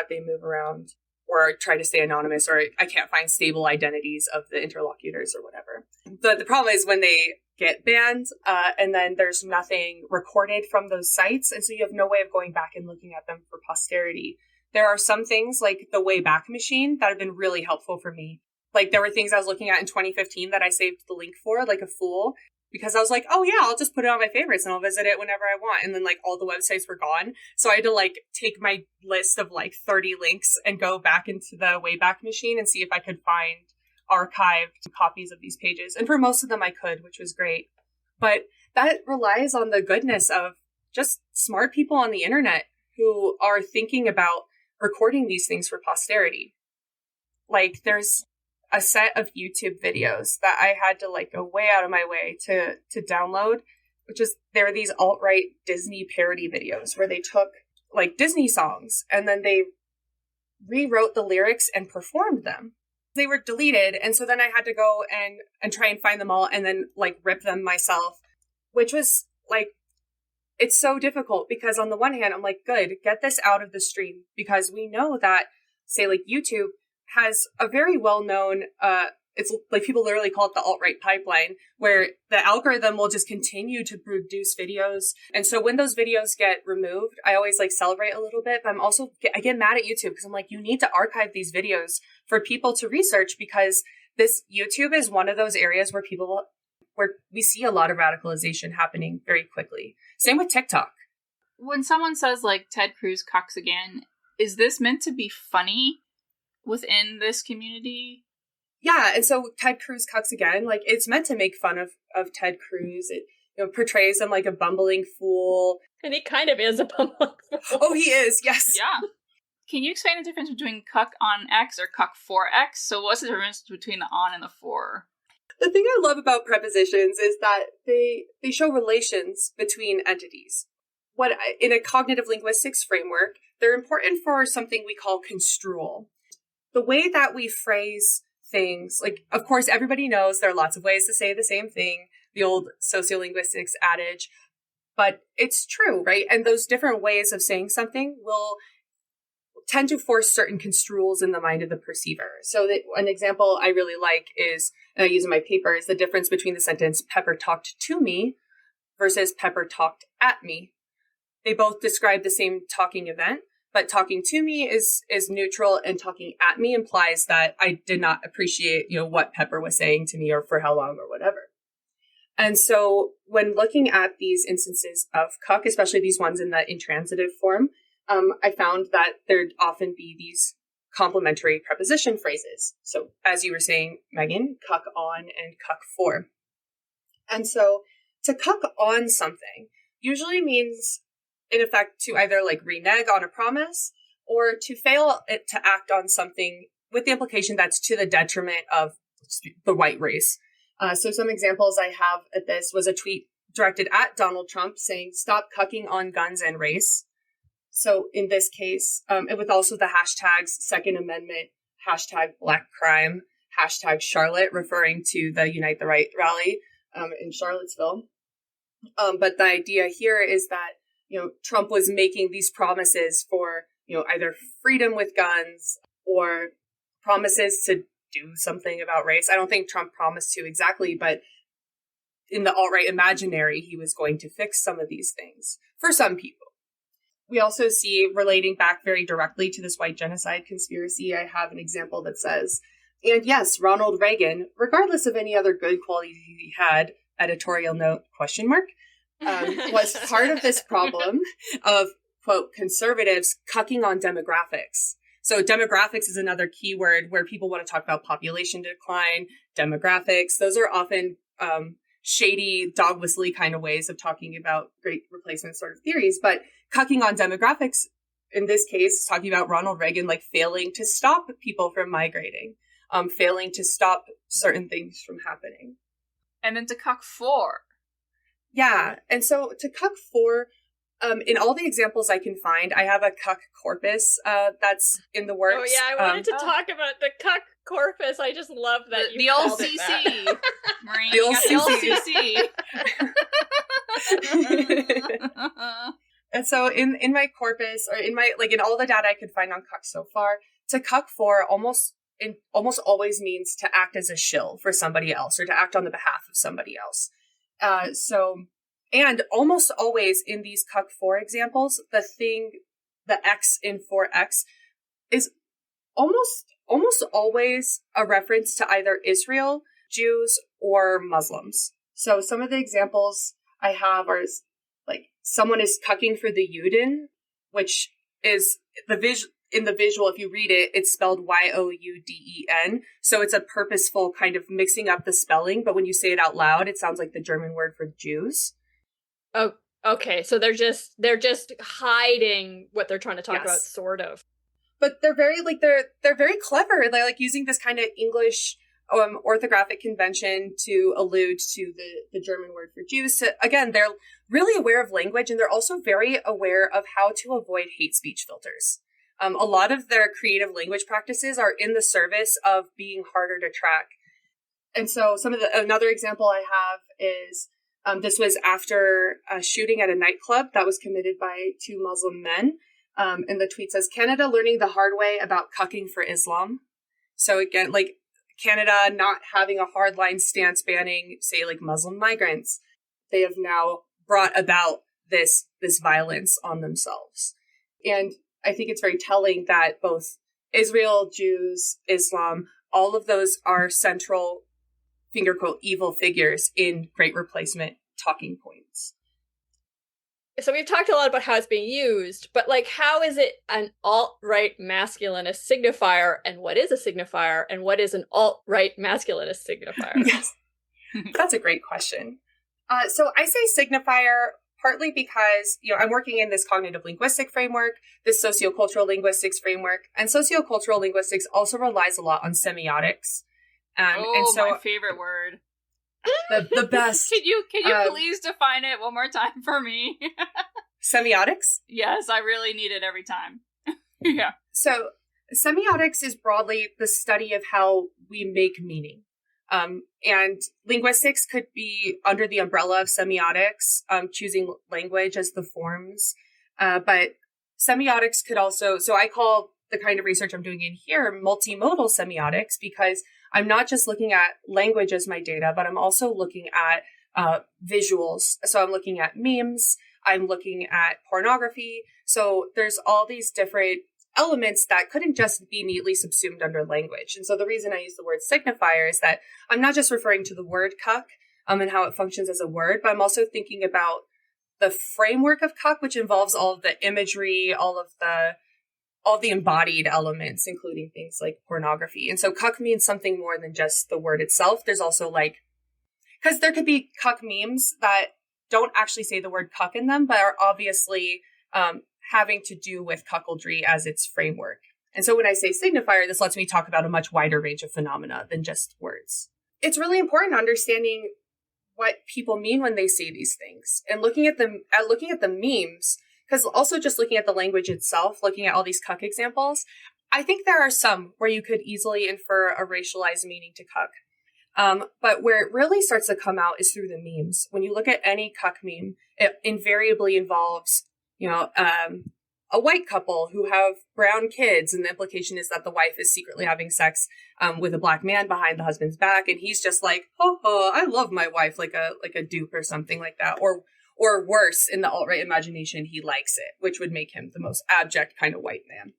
they move around or try to stay anonymous, or I can't find stable identities of the interlocutors or whatever. The problem is when they get banned and then there's nothing recorded from those sites. And so you have no way of going back and looking at them for posterity. There are some things like the Wayback Machine that have been really helpful for me. Like, there were things I was looking at in 2015 that I saved the link for, like a fool, because I was like, oh yeah, I'll just put it on my favorites and I'll visit it whenever I want. And then all the websites were gone. So I had to take my list of 30 links and go back into the Wayback Machine and see if I could find archived copies of these pages. And for most of them I could, which was great. But that relies on the goodness of just smart people on the internet who are thinking about recording these things for posterity. There's a set of YouTube videos that I had to go way out of my way to download, which is, there are these alt-right Disney parody videos where they took Disney songs and then they rewrote the lyrics and performed them. They were deleted. And so then I had to go and try and find them all and then rip them myself, which was it's so difficult because on the one hand, I'm good, get this out of the stream, because we know that, say YouTube, has a very well-known, it's like people literally call it the alt-right pipeline, where the algorithm will just continue to produce videos. And so when those videos get removed, I always like celebrate a little bit, but I get mad at YouTube because I'm like, you need to archive these videos for people to research, because this YouTube is one of those areas where we see a lot of radicalization happening very quickly. Same with TikTok. When someone says like Ted Cruz cucks again, is this meant to be funny within this community? Yeah, and so Ted Cruz cucks again, like it's meant to make fun of Ted Cruz. It portrays him like a bumbling fool. And he kind of is a bumbling fool. Oh, he is, yes. Yeah. Can you explain the difference between cuck on X or cuck for X? So what's the difference between the on and the for? The thing I love about prepositions is that they show relations between entities. In a cognitive linguistics framework, they're important for something we call construal. The way that we phrase things, like, of course, everybody knows there are lots of ways to say the same thing, the old sociolinguistics adage, but it's true, right? And those different ways of saying something will tend to force certain construals in the mind of the perceiver. So an example I really like is, and I use in my paper, is the difference between the sentence, Pepper talked to me versus Pepper talked at me. They both describe the same talking event, but talking to me is neutral, and talking at me implies that I did not appreciate, what Pepper was saying to me or for how long or whatever. And so when looking at these instances of cuck, especially these ones in the intransitive form, I found that there'd often be these complementary preposition phrases. So as you were saying, Megan, cuck on and cuck for. And so to cuck on something usually means, in effect, to either like renege on a promise or to fail to act on something with the implication that's to the detriment of the white race. So some examples I have at this was a tweet directed at Donald Trump saying, "Stop cucking on guns and race." So in this case, and with also the hashtags Second Amendment, hashtag Black Crime, hashtag Charlotte, referring to the Unite the Right rally in Charlottesville. But the idea here is that, Trump was making these promises for, either freedom with guns or promises to do something about race. I don't think Trump promised to exactly, but in the alt-right imaginary, he was going to fix some of these things for some people. We also see, relating back very directly to this white genocide conspiracy, I have an example that says, "And yes, Ronald Reagan, regardless of any other good qualities he had, editorial note, question mark, was part of this problem of, quote, conservatives cucking on demographics." So demographics is another keyword where people want to talk about population decline, demographics. Those are often shady, dog whistly kind of ways of talking about great replacement sort of theories. But cucking on demographics, in this case, talking about Ronald Reagan, like failing to stop people from migrating, failing to stop certain things from happening. And then to cuck for. Yeah. And so to cuck for, in all the examples I can find, I have a cuck corpus that's in the works. Oh yeah, I wanted to talk about the cuck corpus. I just love that the old CC. Maureen, The old CC. And so in my corpus, or in all the data I could find on cuck so far, to cuck for almost always means to act as a shill for somebody else or to act on the behalf of somebody else. And almost always in these cuck for examples, the X in for X is almost always a reference to either Israel, Jews, or Muslims. So some of the examples I have are like someone is cucking for the Yuden, which is in the visual, if you read it, it's spelled Youden. So it's a purposeful kind of mixing up the spelling, but when you say it out loud, it sounds like the German word for Jews. Oh, okay. So they're just hiding what they're trying to talk about, sort of. But they're very they're very clever. They're like using this kind of English orthographic convention to allude to the German word for Jews. So again, they're really aware of language, and they're also very aware of how to avoid hate speech filters. A lot of their creative language practices are in the service of being harder to track. And so another example I have is this was after a shooting at a nightclub that was committed by two Muslim men. And the tweet says, "Canada learning the hard way about cucking for Islam." So again, like Canada not having a hardline stance banning, say, like Muslim migrants, they have now brought about this violence on themselves. And I think it's very telling that both Israel, Jews, Islam, all of those are central, finger quote, evil figures in Great Replacement talking points. So we've talked a lot about how it's being used, but like, how is it an alt-right masculinist signifier, and what is a signifier, and what is an alt-right masculinist signifier? Yes, that's a great question. So I say signifier partly because, I'm working in this cognitive linguistic framework, this sociocultural linguistics framework, and sociocultural linguistics also relies a lot on semiotics. And so my favorite word. The best. Can you please define it one more time for me? Semiotics? Yes, I really need it every time. Yeah. So semiotics is broadly the study of how we make meaning. And linguistics could be under the umbrella of semiotics, choosing language as the forms. But semiotics could also, so I call the kind of research I'm doing in here multimodal semiotics, because I'm not just looking at language as my data, but I'm also looking at visuals. So I'm looking at memes, I'm looking at pornography. So there's all these different elements that couldn't just be neatly subsumed under language. And so the reason I use the word signifier is that I'm not just referring to the word cuck and how it functions as a word, but I'm also thinking about the framework of cuck, which involves all of the imagery, all of the embodied elements, including things like pornography. And so cuck means something more than just the word itself. There's also because there could be cuck memes that don't actually say the word cuck in them, but are obviously having to do with cuckoldry as its framework. And so when I say signifier, this lets me talk about a much wider range of phenomena than just words. It's really important understanding what people mean when they say these things, and looking at the memes, because also just looking at the language itself, looking at all these cuck examples, I think there are some where you could easily infer a racialized meaning to cuck. But where it really starts to come out is through the memes. When you look at any cuck meme, it invariably involves, a white couple who have brown kids, and the implication is that the wife is secretly having sex with a black man behind the husband's back, and he's just like, oh, I love my wife, like a dupe or something like that, or worse, in the alt-right imagination, he likes it, which would make him the most abject kind of white man.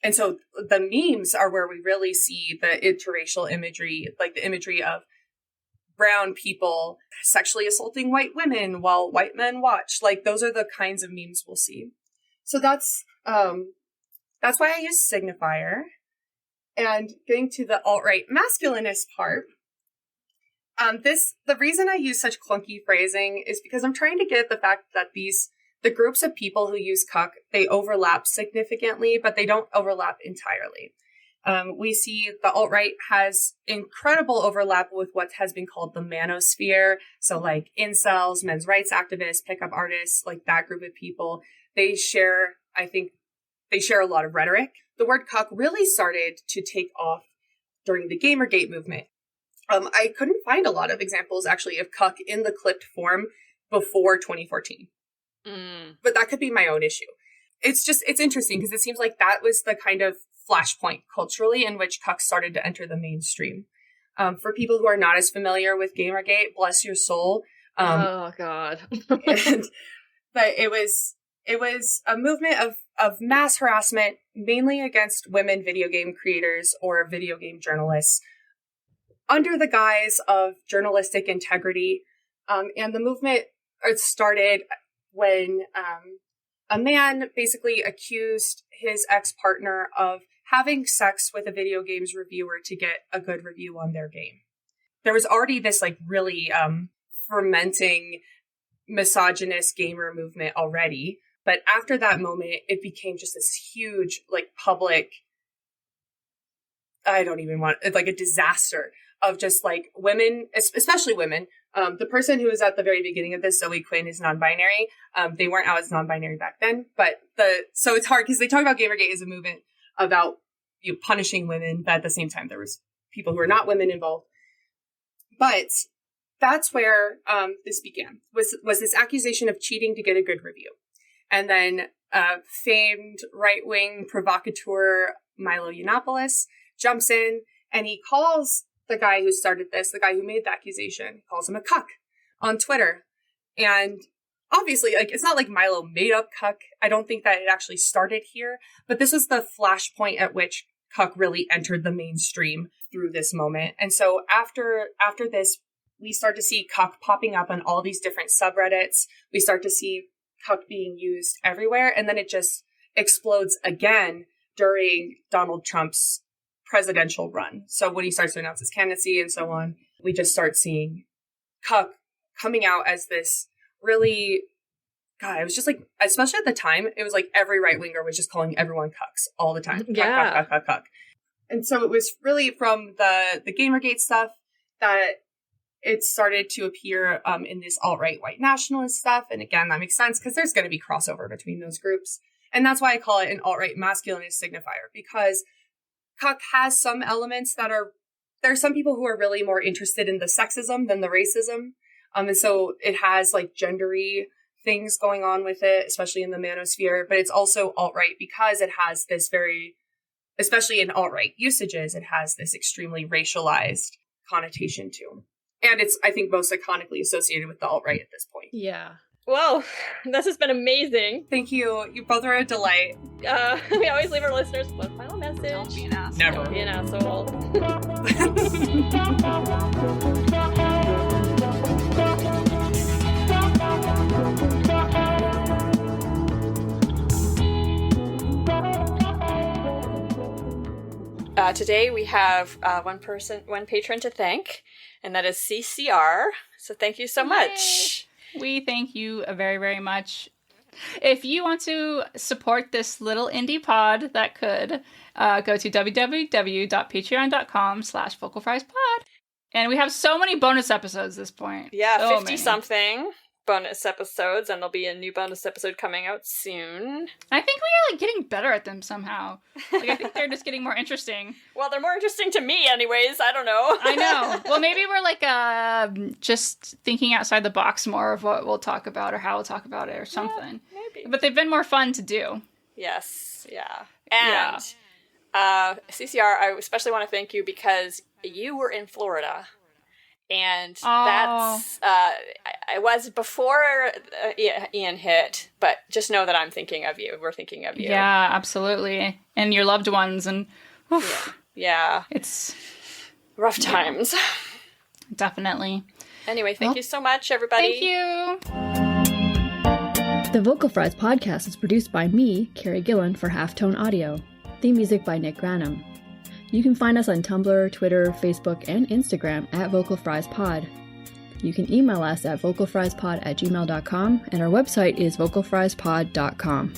And so the memes are where we really see the interracial imagery, like the imagery of brown people sexually assaulting white women while white men watch. Like, those are the kinds of memes we'll see. So that's why I use signifier. And getting to the alt-right masculinist part, the reason I use such clunky phrasing is because I'm trying to get at the fact that the groups of people who use cuck, they overlap significantly, but they don't overlap entirely. We see the alt-right has incredible overlap with what has been called the manosphere. So like incels, men's rights activists, pickup artists, like that group of people, they share a lot of rhetoric. The word cuck really started to take off during the Gamergate movement. I couldn't find a lot of examples actually of cuck in the clipped form before 2014. But that could be my own issue. It's interesting because it seems like that was the kind of flashpoint culturally in which cuck started to enter the mainstream. For people who are not as familiar with Gamergate, bless your soul. Oh God. But it was a movement of mass harassment, mainly against women video game creators or video game journalists, under the guise of journalistic integrity. And the movement started when a man basically accused his ex-partner of having sex with a video games reviewer to get a good review on their game. There was already this really fermenting misogynist gamer movement already. But after that moment, it became just this huge, public, I don't even want, a disaster of just women, especially women. The person who was at the very beginning of this, Zoe Quinn, is non-binary. They weren't out as non-binary back then, but so it's hard because they talk about Gamergate as a movement about punishing women, but at the same time there was people who were not women involved. But that's where this began, was this accusation of cheating to get a good review. And then famed right-wing provocateur Milo Yiannopoulos jumps in and he calls the guy who started this, the guy who made the accusation, calls him a cuck on Twitter. And obviously, like, it's not like Milo made up cuck. I don't think that it actually started here, but this was the flashpoint at which cuck really entered the mainstream through this moment. And so after this, we start to see cuck popping up on all these different subreddits. We start to see cuck being used everywhere. And then it just explodes again during Donald Trump's presidential run. So when he starts to announce his candidacy and so on, we just start seeing cuck coming out as this really, God, it was just like, especially at the time, it was like every right-winger was just calling everyone cucks all the time. Yeah. Cuck. And so it was really from the Gamergate stuff that it started to appear in this alt-right white nationalist stuff. And again, that makes sense because there's going to be crossover between those groups. And that's why I call it an alt-right masculinist signifier, because cuck has some elements that are, there are some people who are really more interested in the sexism than the racism. And so it has like gendery things going on with it, especially in the manosphere, but it's also alt-right because it has this very, especially in alt-right usages, it has this extremely racialized connotation to. And it's, I think, most iconically associated with the alt-right at this point. Yeah. Well, this has been amazing. Thank you. You both are a delight. We always leave our listeners with one final message. Don't be an asshole. Never. Don't be an asshole. Today we have one patron to thank, and that is CCR. So thank you so much. We thank you very, very much. If you want to support this little indie pod that could, go to www.patreon.com/vocalfriespod. And we have so many bonus episodes at this point. Yeah, So 50-something bonus episodes, and there'll be a new bonus episode coming out soon. I think we are like getting better at them somehow. Like, I think they're just getting more interesting. Well, they're more interesting to me anyways. I don't know. I know. Well, maybe we're like just thinking outside the box more of what we'll talk about or how we'll talk about it or something. Yeah, maybe. But they've been more fun to do. Yes, yeah. And CCR, I especially want to thank you because you were in Florida. And that's, I was before Ian hit, but just know that I'm thinking of you. We're thinking of you. Yeah, absolutely. And your loved ones. And oof, yeah. It's rough times. Definitely. Anyway, thank you so much, everybody. Thank you. The Vocal Fries podcast is produced by me, Carrie Gillen, for Halftone Audio. Theme music by Nick Granum. You can find us on Tumblr, Twitter, Facebook, and Instagram at VocalFriesPod. You can email us at vocalfriespod@gmail.com, and our website is vocalfriespod.com.